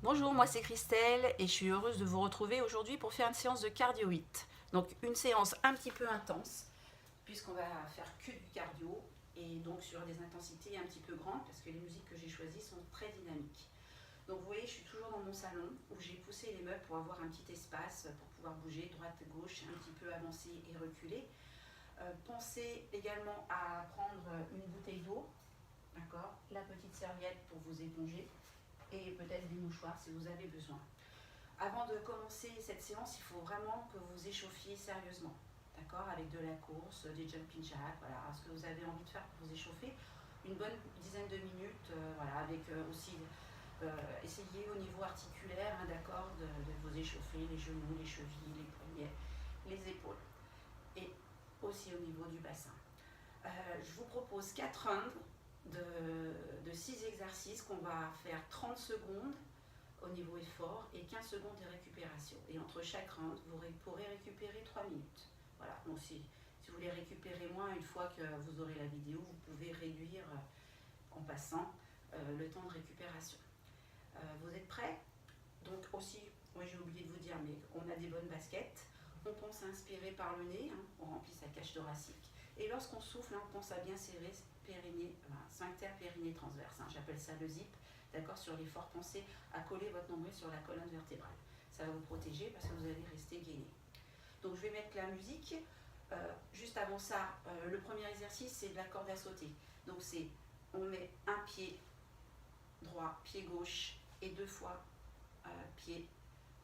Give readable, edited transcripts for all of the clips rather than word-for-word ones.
Bonjour, moi c'est Christelle et je suis heureuse de vous retrouver aujourd'hui pour faire une séance de cardio HIIT. Donc une séance un petit peu intense puisqu'on va faire que du cardio et donc sur des intensités un petit peu grandes parce que les musiques que j'ai choisies sont très dynamiques. Donc vous voyez, je suis toujours dans mon salon où j'ai poussé les meubles pour avoir un petit espace pour pouvoir bouger droite, gauche, un petit peu avancer et reculer. Pensez également à prendre une bouteille d'eau, d'accord, la petite serviette pour vous éponger et peut-être des mouchoirs si vous avez besoin. Avant de commencer cette séance, il faut vraiment que vous échauffiez sérieusement, d'accord, avec de la course, des jumping jacks, voilà, ce que vous avez envie de faire pour vous échauffer. Une bonne dizaine de minutes, voilà, avec aussi essayez au niveau articulaire, hein, d'accord, de vous échauffer les genoux, les chevilles, les poignets, les épaules et aussi au niveau du bassin. Je vous propose 4 rounds de 6 exercices qu'on va faire 30 secondes au niveau effort et 15 secondes de récupération. Et entre chaque round, vous pourrez récupérer 3 minutes. Voilà, donc si vous voulez récupérer moins, une fois que vous aurez la vidéo, vous pouvez réduire en passant le temps de récupération. Vous êtes prêts? Donc aussi, moi j'ai oublié de vous dire, mais on a des bonnes baskets. On pense à inspirer par le nez, hein, on remplit sa cage thoracique. Et lorsqu'on souffle, hein, on pense à bien serrer périnée, sphincter périnée transverse, hein, j'appelle ça le zip, d'accord, sur l'effort. Pensez à coller votre nombril sur la colonne vertébrale. Ça va vous protéger parce que vous allez rester gainé. Donc je vais mettre la musique. Juste avant ça, le premier exercice, c'est de la corde à sauter. Donc c'est, on met un pied droit, pied gauche, et 2 fois pied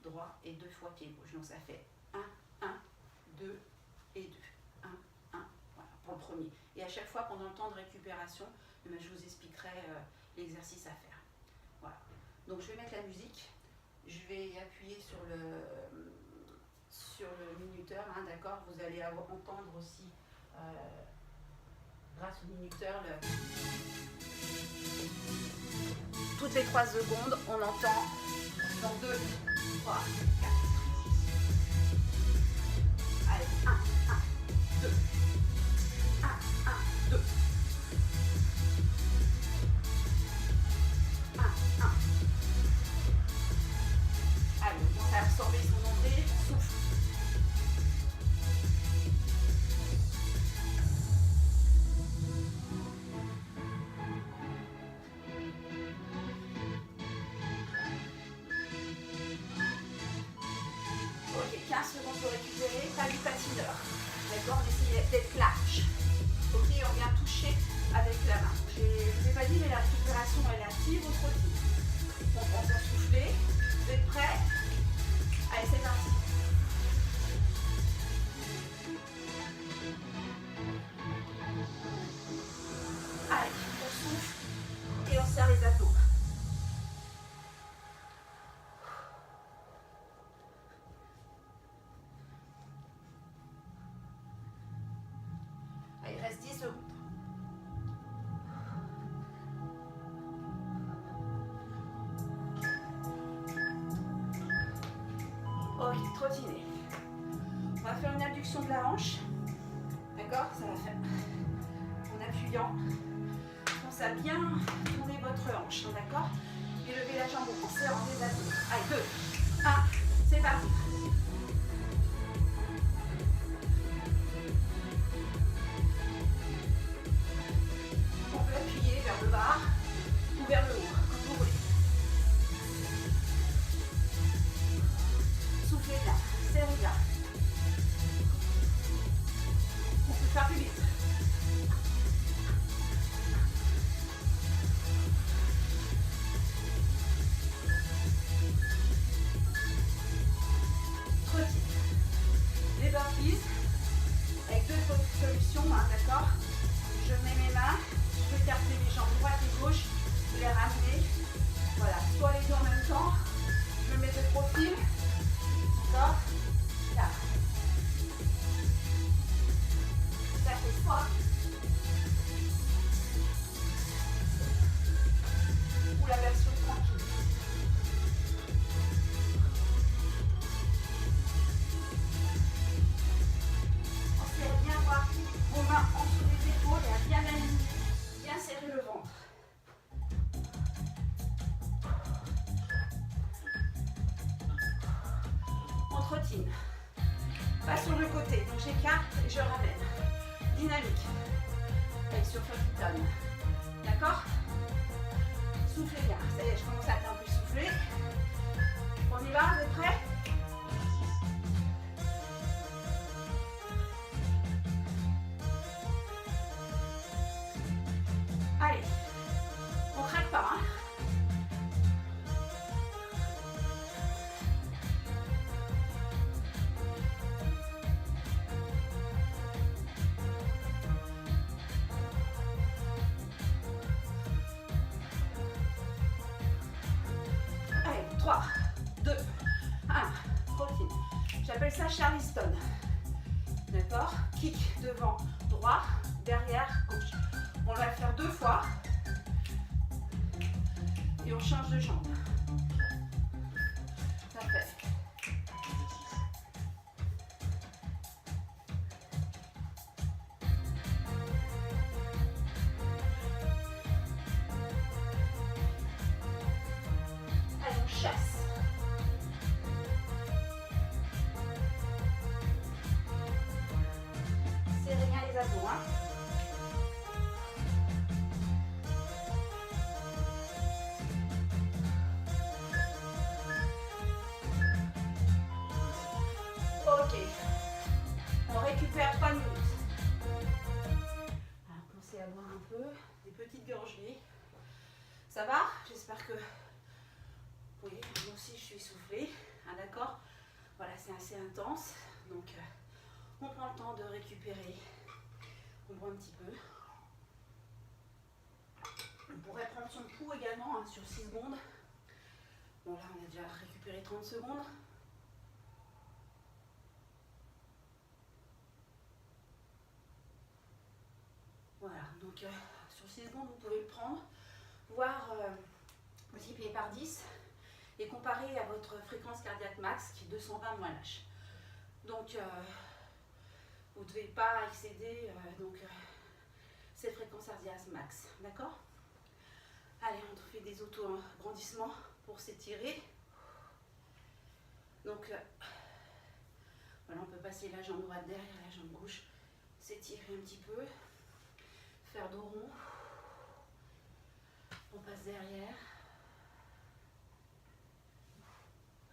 droit et 2 fois pied gauche. Donc ça fait 1, 1, 2 et 2. 1, 1, voilà, pour le premier. Et à chaque fois, pendant le temps de récupération, je vous expliquerai l'exercice à faire. Voilà. Donc je vais mettre la musique. Je vais appuyer sur le minuteur, hein, d'accord. Vous allez entendre aussi, grâce au minuteur, toutes les 3 secondes, on entend dans 2, 3, 4. Allez, 1, 1, 2. 1, 1, 2. 1, 1. Allez, on commence à absorber son nombril, souffle. Ok, 15 secondes pour récupérer, pas du patineur. D'accord, on essaye d'être large. Ok, on vient toucher avec la main. Je ne vous ai pas dit, mais la récupération, elle est active ou trottine. On pense à souffler. Vous êtes prêts? Allez, c'est parti. Allez, on souffle et on serre les abdos. Allez, il reste 10 secondes. Ok, trottiner. On va faire une abduction de la hanche. D'accord? Ça va faire en appuyant. Pense à bien tourner votre hanche, d'accord? Et levez la jambe en serrant les abdos. Allez, 2, 1, c'est parti. On peut appuyer vers le bas ou vers le haut, comme vous voulez. Soufflez bien, serrez bien. On peut faire plus vite. Trottine. Les burpees avec 2 solutions, hein, d'accord? Je mets mes mains, je peux écarter les jambes droite et gauche, les ramener. Voilà, soit les deux en même temps. Je mets de profil. D'accord? Là. Ça fait 3. Ou la version tranquille. Pensez à bien avoir vos mains entre les épaules et à bien aligner, bien serrer le ventre. trottine. Pas sur le côté, donc j'écarte et je ramène. Dynamique. Avec sur Furtiton. D'accord? Soufflez bien. Ça y est, je commence à être un peu soufflé. On y va, vous êtes prêts? Allez, on craque pas, hein? Allez, 3, 2, 1, routine. J'appelle ça Charleston. D'accord? Kick devant, droit, derrière, gauche. On va le faire 2 fois. Et on change de jambe. Parfait. Allez, on chasse. Serrez bien les abdos, hein. Ok. On récupère 3 minutes. Alors, commencez à boire un peu, des petites gorgées. Ça va? J'espère que... Oui, moi aussi je suis essoufflée. Ah, d'accord? Voilà, c'est assez intense. Donc, on prend le temps de récupérer. On boit un petit peu. On pourrait prendre son pouls également, hein, sur 6 secondes. Bon, là, on a déjà récupéré 30 secondes. Voilà, donc sur 6 secondes, vous pouvez le prendre, voire multiplier par 10 et comparer à votre fréquence cardiaque max qui est 220 moins l'H. Donc, vous ne devez pas excéder cette fréquence cardiaque max, d'accord? Allez, on fait des auto-grandissements pour s'étirer. Donc, voilà, on peut passer la jambe droite derrière la jambe gauche, s'étirer un petit peu. Faire dos rond, on passe derrière,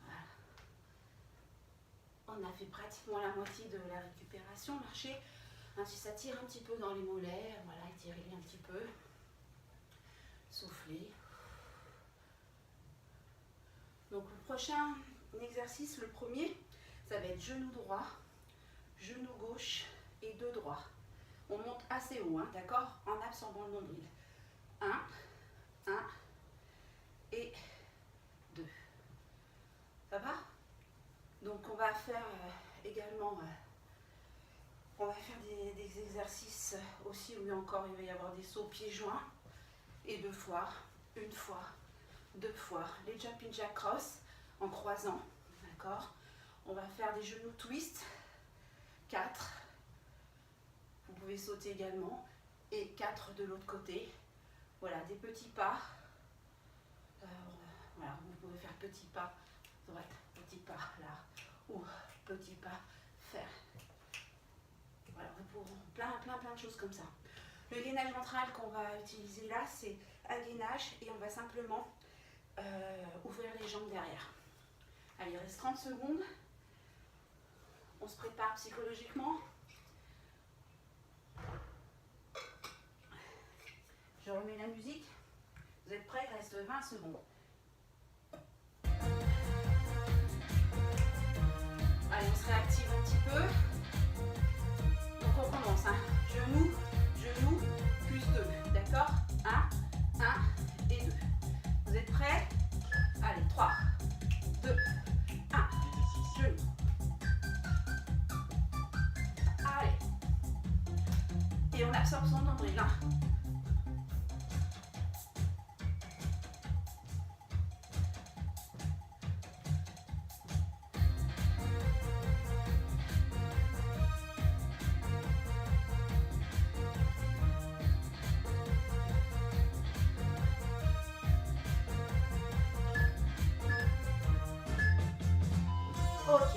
voilà. On a fait pratiquement la moitié de la récupération, marcher, ainsi ça tire un petit peu dans les mollets, voilà, étirez-les un petit peu, soufflez. Donc le prochain exercice, le premier, ça va être genou droit, genou gauche et deux droits. On monte assez haut, hein, d'accord? En absorbant le nombril. 1, 1 et 2. Ça va? Donc on va faire également, on va faire des exercices aussi où encore il va y avoir des sauts pieds joints. Et 2 fois, 1 fois, 2 fois. Les jumping jack cross en croisant, d'accord? On va faire des genoux twist. 4. Vous pouvez sauter également. Et 4 de l'autre côté. Voilà, des petits pas. Voilà, vous pouvez faire petit pas droite, petit pas là. Ou petit pas faire. Voilà, pour plein de choses comme ça. Le gainage ventral qu'on va utiliser là, c'est un gainage et on va simplement ouvrir les jambes derrière. Allez, il reste 30 secondes. On se prépare psychologiquement. Je remets la musique. Vous êtes prêts? Il reste 20 secondes. Allez, on se réactive un petit peu. Donc on commence. Hein. Genou, genou, plus 2. D'accord? 1 et 2. Vous êtes prêts? Allez, 3, 2, 1. Genou. Allez. Et on absorbe son nombril. 1. Ok,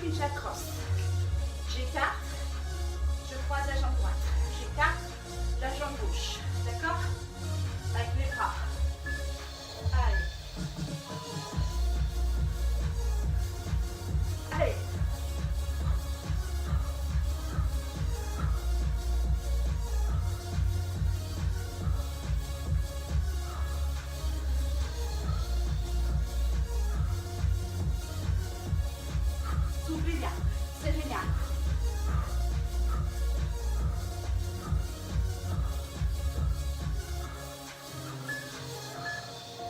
puis j'accroche. J'écarte, je croise la jambe droite. J'écarte la jambe gauche. D'accord? Avec les bras. Allez. Allez. Soufflez bien, c'est génial.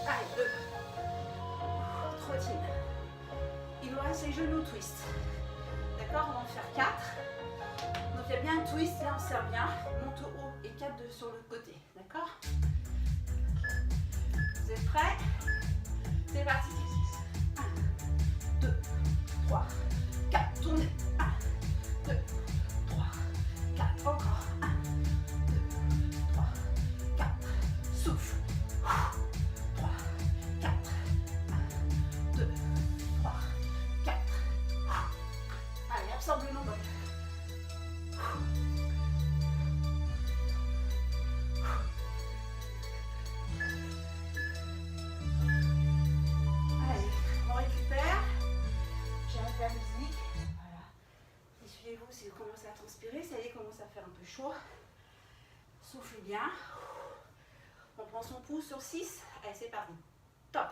Allez, 2. Trottine. Il nous reste les genoux twist. D'accord, on va en faire 4. Donc il y a bien un twist, là on serre bien. Monte au haut et 4 sur l'autre côté. D'accord? Vous êtes prêts? C'est parti. 1, 2, 3, 4. Tournez. 1, 2, 3, 4. Encore. 1, 2, 3, 4. Souffle. 3, 4. 1, 2, 3, 4. Allez, absorbe le nombre. Allez, on récupère. J'arrête la musique. Voilà. Essuyez-vous si vous commencez à transpirer. Ça y est, commence à faire un peu chaud. Soufflez bien. On prend son pouce sur 6. Allez, c'est parti. Top.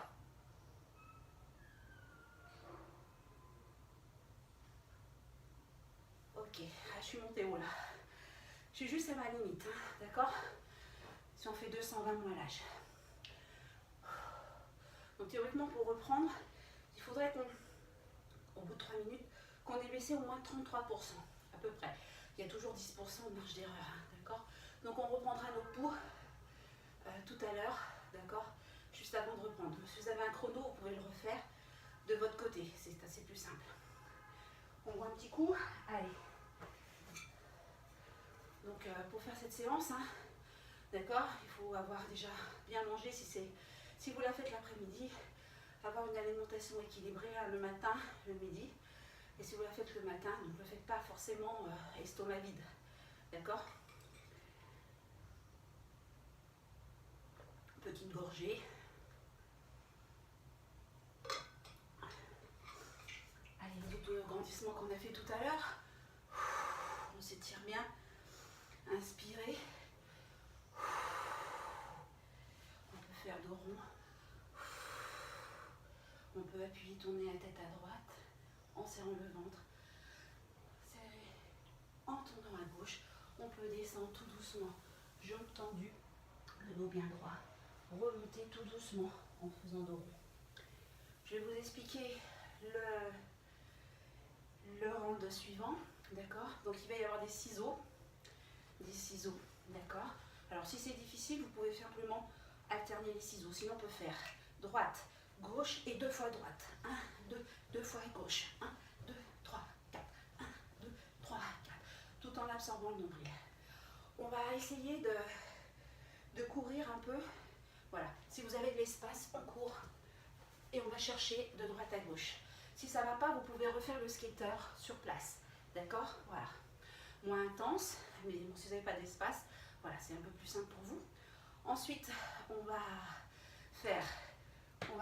Ok, je suis montée haut là. Je suis juste à ma limite, hein, d'accord? Si on fait 220 moins l'âge. Donc théoriquement, pour reprendre, il faudrait qu'au bout de 3 minutes, qu'on ait baissé au moins 33%, à peu près. Il y a toujours 10% de marge d'erreur, hein, d'accord? Donc on reprendra nos poux tout à l'heure, d'accord? Juste avant de reprendre. Si vous avez un chrono, vous pouvez le refaire de votre côté, c'est assez plus simple. On voit un petit coup, allez. Donc pour faire cette séance, hein, d'accord, il faut avoir déjà bien mangé si vous la faites l'après-midi, avoir une alimentation équilibrée hein, le matin, le midi. Et si vous la faites le matin, donc ne le faites pas forcément estomac vide, d'accord? Petite gorgée. Allez, l'autograndissement qu'on a fait tout à l'heure. On s'étire bien. Inspirez. On peut faire dos rond. On peut appuyer, tourner la tête à droite en serrant le ventre. Serrez en tournant à gauche. On peut descendre tout doucement, jambes tendues, le dos bien droit. Remonter tout doucement en faisant dos rond. Je vais vous expliquer le round suivant. D'accord? Donc il va y avoir des ciseaux. D'accord? Alors si c'est difficile, vous pouvez simplement alterner les ciseaux. Sinon on peut faire droite, gauche et 2 fois droite. 1, 2, 2 fois gauche. 1, 2, 3, 4. 1, 2, 3, 4. Tout en absorbant le nombril. On va essayer de courir un peu. Voilà. Si vous avez de l'espace, on court. Et on va chercher de droite à gauche. Si ça ne va pas, vous pouvez refaire le skater sur place. D'accord? Voilà. Moins intense, mais bon, si vous n'avez pas d'espace, voilà, c'est un peu plus simple pour vous. Ensuite, on va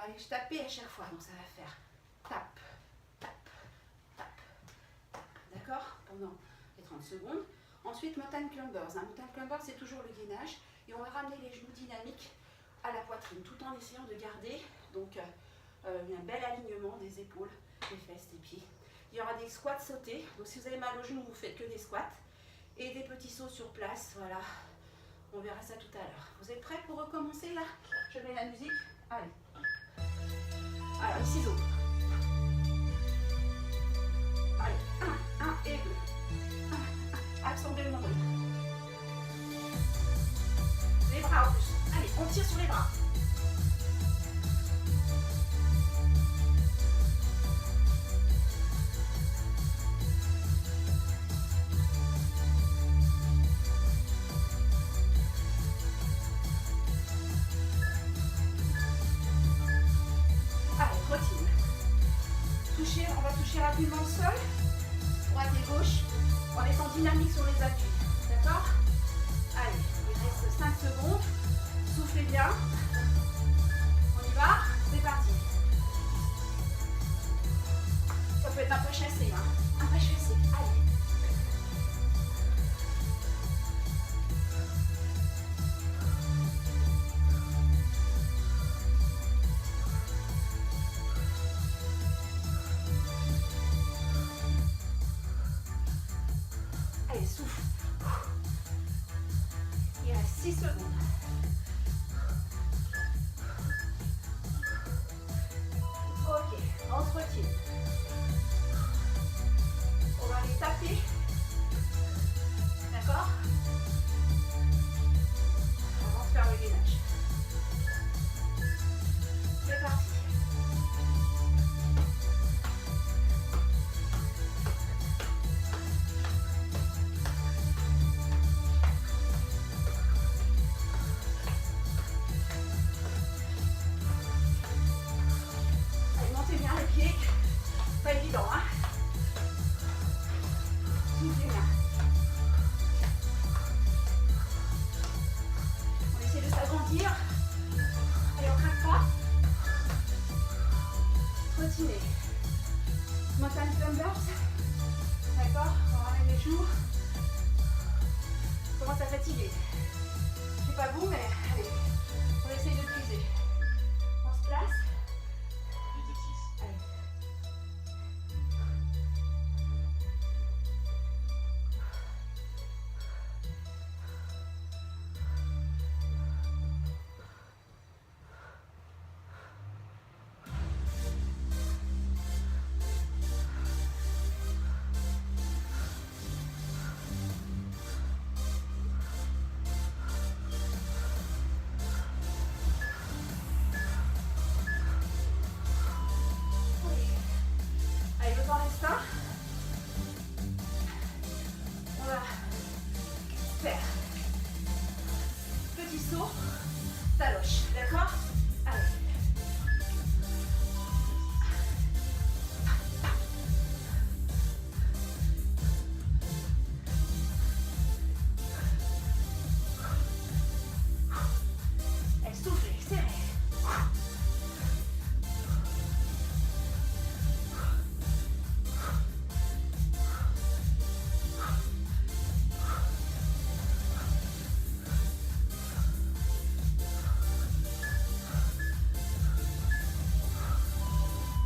aller taper à chaque fois. Donc ça va faire tape, tape, tape, tape. D'accord? Pendant les 30 secondes. Ensuite, mountain climbers. Mountain climbers, c'est toujours le gainage. Et on va ramener les genoux dynamiques à la poitrine, tout en essayant de garder donc, un bel alignement des épaules, des fesses, des pieds. Il y aura des squats sautés. Donc si vous avez mal aux genoux, vous faites que des squats. Et des petits sauts sur place. Voilà. On verra ça tout à l'heure. Vous êtes prêts pour recommencer là? Je mets la musique. Allez. Alors, les ciseaux. Allez. 1, 1 et 2. 1, 1. Absorbez le nombril. Les bras en plus. Allez, on tire sur les bras. Allez, trottine. On va toucher rapidement le sol. droite et gauche en étant dynamique sur les appuis. D'accord? Allez, il reste 5 secondes. Soufflez bien. On y va? C'est parti. Ça peut être un peu chassé, hein? Un peu chassé. Allez. Allez, souffle. Il reste 6 secondes. Ok, on se retire. On va les taper. D'accord? Avant de faire le gainage. C'est parti. Allez, montez bien les pieds. Pas évident, hein? Soufflez bien. On essaie de s'agrandir. Allez, on craque pas. Retenez. Mountain climbers. D'accord? On ramène les joues. On commence à fatiguer. Je sais pas vous, mais allez, on essaye de puiser. On se place. Allez. Allez, le temps reste un. On va faire petit saut, taloche, d'accord? Allez. Allez, soufflez, serrez.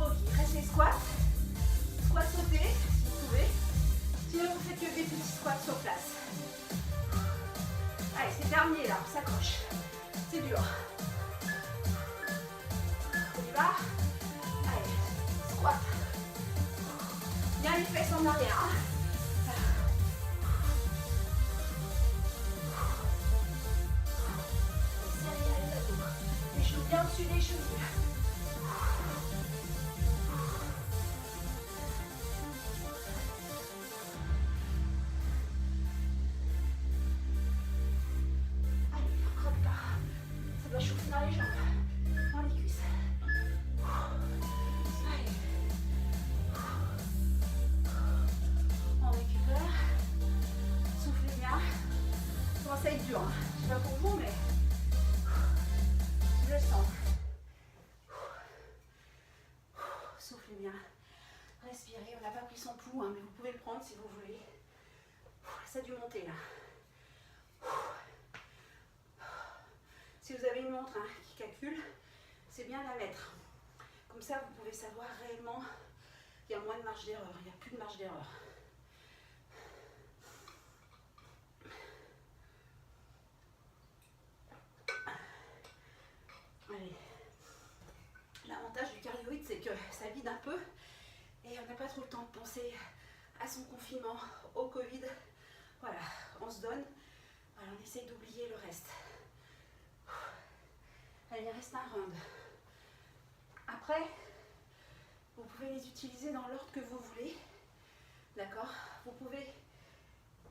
Ok, il reste les squats. Squat sauté, si vous pouvez. Sinon, vous faites que des petits squats sur place. Allez, c'est terminé là, on s'accroche. C'est dur. On y va. Allez, squat. Bien les fesses en arrière. Hein. Serrez les abdos. Les genoux bien au-dessus des chevilles. Allez, on croque pas. Ça doit chauffer dans les jambes, dans les cuisses. Allez. On récupère. Soufflez bien. Ça commence à être dur. Hein. Je sais pas pour vous, mais je le sens. Soufflez bien. Respirez. On n'a pas pris son pouls, hein, mais vous pouvez le prendre si vous voulez. Ça a dû monter là. Si vous avez une montre hein, qui calcule, c'est bien de la mettre. Comme ça, vous pouvez savoir réellement qu'il y a moins de marge d'erreur. Il n'y a plus de marge d'erreur. Allez. L'avantage du cardioïde, c'est que ça vide un peu et on n'a pas trop le temps de penser à son confinement, au Covid. Voilà, on se donne. Voilà, on essaye d'oublier le reste. Allez, il reste un round. Après, vous pouvez les utiliser dans l'ordre que vous voulez. D'accord? Vous pouvez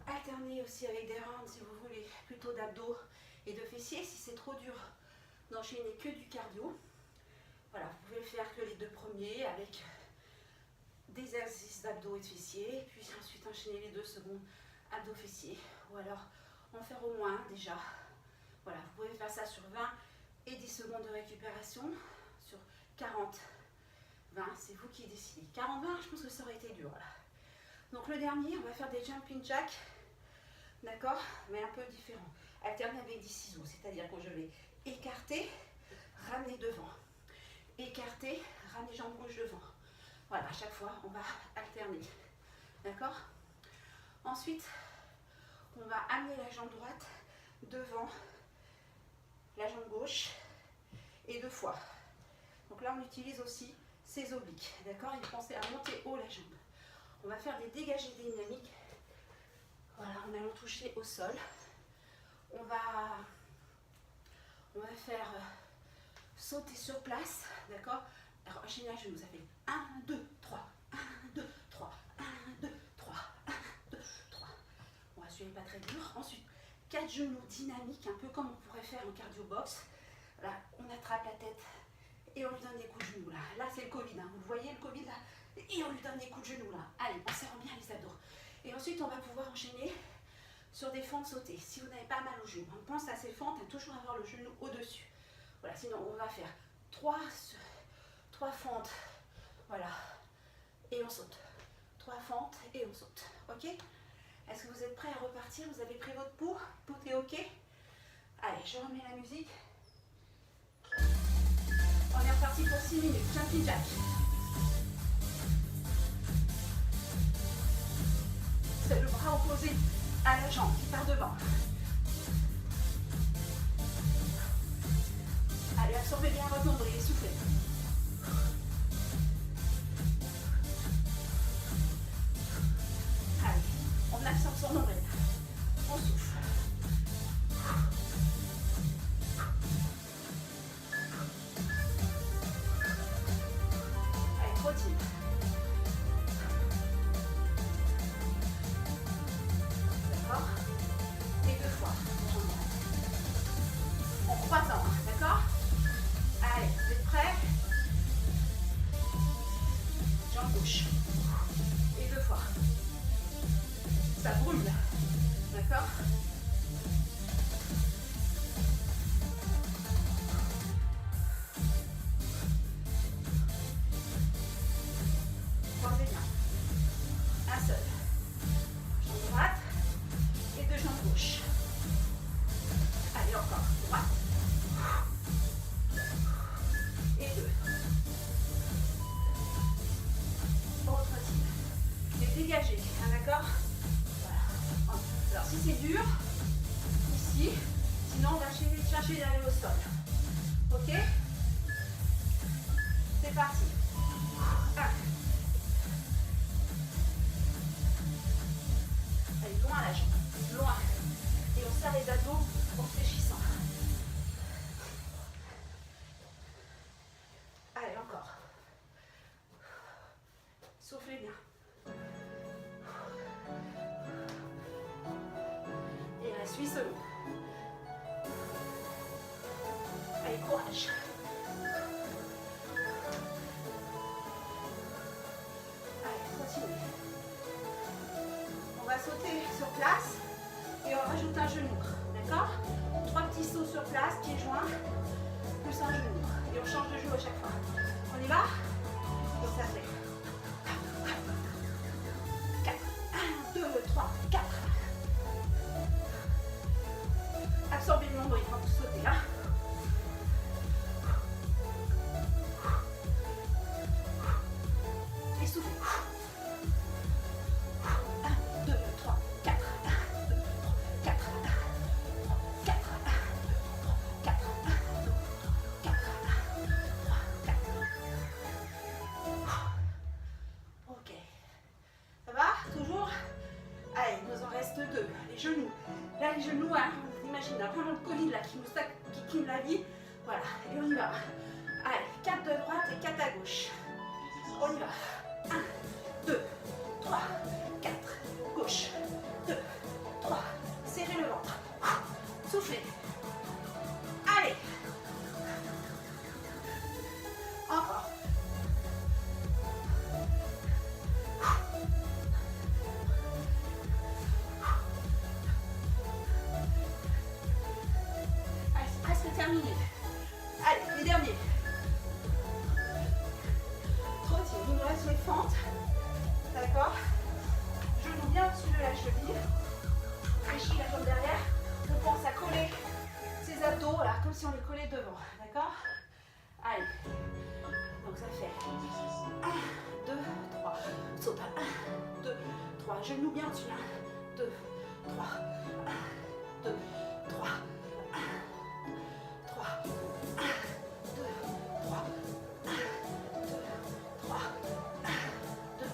alterner aussi avec des rounds si vous voulez, plutôt d'abdos et de fessiers. Si c'est trop dur d'enchaîner que du cardio, voilà, vous pouvez faire que les deux premiers avec des exercices d'abdos et de fessiers, puis ensuite enchaîner les 2 secondes abdos fessiers, ou alors en faire au moins un déjà. Voilà, vous pouvez faire ça sur 20 et 10 secondes de récupération, sur 40, 20, c'est vous qui décidez. 40-20, je pense que ça aurait été dur. Voilà. Donc le dernier, on va faire des jumping jacks, d'accord, mais un peu différent. Alterner avec des ciseaux, c'est-à-dire que je vais écarter, ramener devant. Écarter, ramener jambes gauche devant. Voilà, à chaque fois, on va alterner. D'accord? Ensuite, on va amener la jambe droite devant la jambe gauche et 2 fois. Donc là, on utilise aussi ses obliques. D'accord? Et pensez à monter haut la jambe. On va faire des dégagés dynamiques. Voilà, en allant toucher au sol. On va faire sauter sur place. D'accord? Alors, enchaîner à genoux. Ça fait 1, 2, 3. 1, 2, 3. 1, 2, 3. 1, 2, 3. Bon, celui-là n'est pas très dur. Ensuite, 4 genoux dynamiques, un peu comme on pourrait faire en cardio box. Là, on attrape la tête et on lui donne des coups de genoux. Là c'est le Covid. Hein. Vous voyez le Covid là? Et on lui donne des coups de genoux là. Allez, on serre bien les abdos. Et ensuite, on va pouvoir enchaîner sur des fentes sautées. Si vous n'avez pas mal au genou, on pense à ces fentes, à toujours avoir le genou au-dessus. Voilà, sinon on va faire 3 fentes. Voilà. Et on saute. 3 fentes et on saute. Ok? Est-ce que vous êtes prêts à repartir? Vous avez pris votre pouls? Tout est ok? Allez, je remets la musique. On est reparti pour 6 minutes. Jumping jack. C'est le bras opposé à la jambe qui part devant. Allez, absorbez bien votre nombril et soufflez. Allez, on absorbe son nombril. On souffle. Allez, trottine. D'accord? Et 2 fois. En croisant, d'accord? Allez, vous êtes prêts? Jambe gauche. Et 2 fois. Ça brûle. D'accord? Croisez bien. Un seul. Jambe droite et 2 jambes gauches. Allez, encore. Droite. Et 2. Autre type. C'est dégagé. Hein, d'accord? Voilà. Alors, si c'est dur, ici, sinon on va chercher d'aller au sol. Ok? C'est parti. 1. Allez, loin la jambe. Loin. Et on serre les abdos en fléchissant. Allez, encore. Soufflez bien. Et il reste 8 secondes. Allez, courage. Allez, continuez. On va sauter sur place et on rajoute un genou. D'accord? 3 petits sauts sur place, pieds joints, plus un genou. Et on change de genou à chaque fois. On y va? Donc ça fait 4. 1, 2, 3, 4. Absorbez le nombril quand vous sautez. Hein? Et soufflez. 1, 2, 3, 4. 1, 2, 3, 4. 1, 2, 3, 4. 1, 2, 3, 4. 1, 2, 3, 4. 1, 2, 3, 4. Ok. Ça va? Toujours? Allez, il nous en reste 2. Les genoux. Là, les genoux, hein, on imagine vraiment le Covid là, qui cligne la vie. Voilà, et on y va. Allez, 4 de droite et 4 à gauche. On y va. 1, 2, 3, 4. Gauche. 2, 3. Serrez le ventre. Soufflez. Allez. Encore. Saute à 1, 2, 3. Genou bien dessus. 1, 2, 3. 1, 2, 3. 1, 3. 1, 2, 3. 1, 2, 3. 1, 2,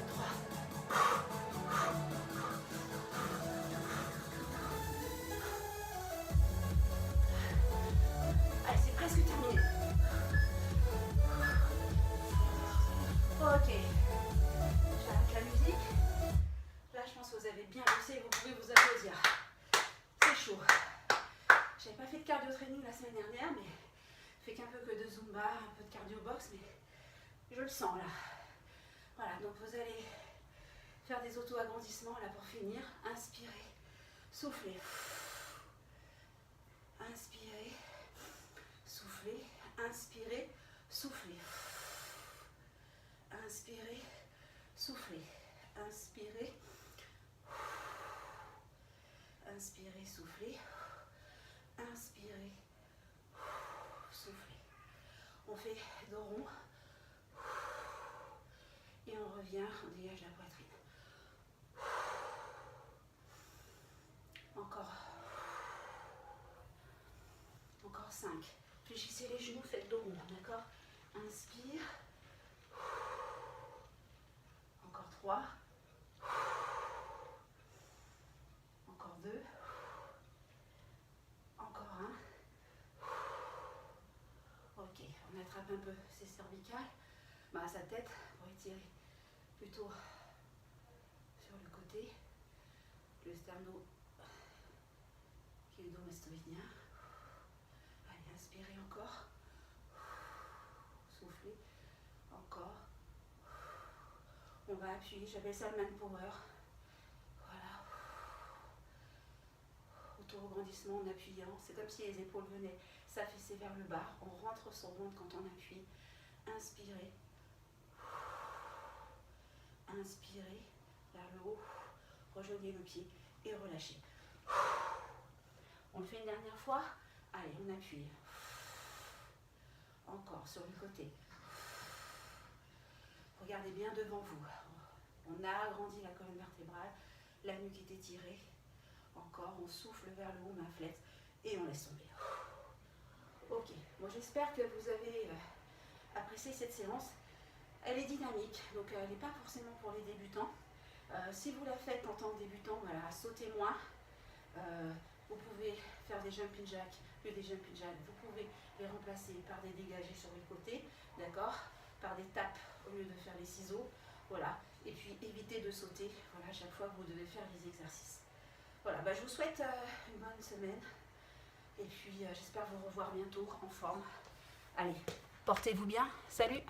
3. Allez, c'est presque terminé. Ok. J'arrête la musique. Là, je pense que vous avez bien bossé. Vous pouvez vous applaudir. C'est chaud. J'avais pas fait de cardio training la semaine dernière, mais je fais qu'un peu que de Zumba, un peu de cardio box, mais je le sens là. Voilà, donc vous allez faire des auto-agrandissements là pour finir. Inspirez, soufflez. Inspirez, soufflez, inspirez, soufflez. Inspirez, soufflez. Inspirez. Inspirez, soufflez. Inspirez, soufflez. On fait dos rond. Et on revient, on dégage la poitrine. Encore. Encore 5. Fléchissez les genoux, faites dos rond, d'accord? Inspire. Encore 3. Encore 2. Encore 1. Ok, on attrape un peu ses cervicales, sa tête pour étirer plutôt sur le côté, le sterno qui est le dos mastoïdien. Allez, inspirez encore, soufflez, encore. On va appuyer, j'appelle ça le man power. Voilà. Auto-agrandissement en appuyant, c'est comme si les épaules venaient s'affaisser vers le bas. On rentre son ventre quand on appuie. Inspirez. Inspirez vers le haut, rejoignez le pied et relâchez. On le fait une dernière fois. Allez, on appuie. Encore sur le côté. Regardez bien devant vous. On a agrandi la colonne vertébrale, la nuque est étirée. Encore, on souffle vers le haut, main flex et on laisse tomber. Ok, bon, j'espère que vous avez apprécié cette séance. Elle est dynamique, donc elle n'est pas forcément pour les débutants. Si vous la faites en tant que débutant, voilà, sautez moins. Vous pouvez faire des jumping jacks, puis des jumping jacks. Vous pouvez les remplacer par des dégagés sur les côtés, d'accord, par des tapes au lieu de faire les ciseaux. Voilà, et puis évitez de sauter. Voilà, chaque fois que vous devez faire les exercices. Voilà, je vous souhaite une bonne semaine. Et puis j'espère vous revoir bientôt en forme. Allez, portez-vous bien. Salut!